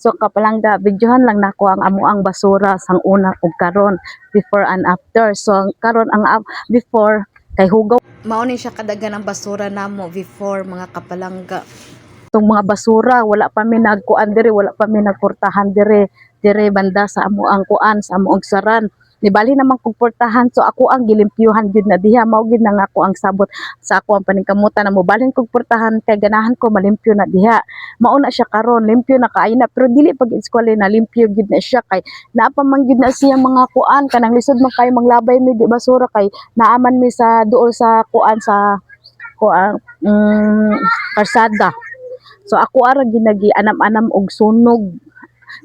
So kapalangga videohan lang nako ang amuang basura sang una ug karon, before and after. So karon ang before kay hugaw mao ni siya kadaghan ang basura namo before, mga kapalangga. Itong mga basura wala pa mi nagkuan dire, wala pa mi nagportahan dire banda sa amo ang kuan, sa amo og saran. Nibali naman kog portahan, so ako ang gilimpyuhan gyud na diha, mao gyud na nga ako ang sabot sa ako ang paningkamutan na mobalhin kog portahan kay ganahan ko malimpyo na diha. Mao na siya karon, limpyo na kaayo na, pero dili pag eskwela na limpyo gyud na siya kay naa pa man gyud na siya mga kuan kanang lisod man kay manglabay mi di basura kay naaman mi sa duol sa kuan sa kuan karsada. So ako ara ginagi anam-anam og sunog.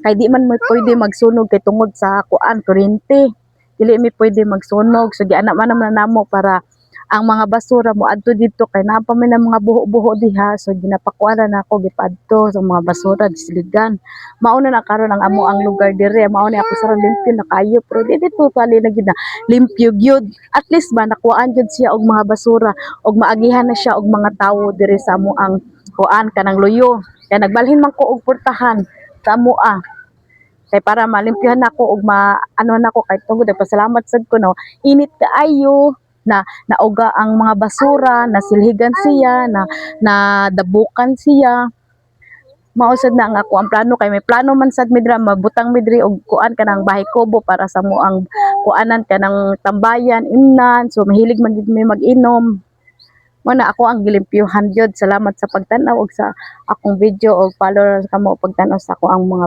Kay di man mo pwede magsunog kay tungod sa kuan kuryente. Dili mi pwede magsunog. So gianam-anam na namo para ang mga basura mo adto dito kay naa pa man ang mga buho-buho diha. So ginapakuan na ako gipadto sa mga basura disiligan. Mao na karon ang amo ang lugar dire. Mao ni ako sa limpyo na kayo, pero di dito tali na gid na limpyo gyud. At least ba nakuhaan gyud siya og mga basura og maagihan na siya og mga tawo dire sa amo ang kuan kanang luyo. Kaya nagbalhin man ko og portahan sa amo kay para malimpyohan nako og ano nako kay tungod pasalamat sad ko no. Init kaayo na nauga ang mga basura, nasilhigan siya, na dabukan siya. Mausad na nga ako ang plano kay may plano man sad midra mabutang midri og kuan kanang bahay kubo para sa mo ang kuanan kanang tambayan imnan, so mahilig man gid may mag-inom. Muna ako ang gilimpyuhan gyud. Salamat sa pagtan-aw og sa akong video og follow kamo pagtan-aw sa ako ang mga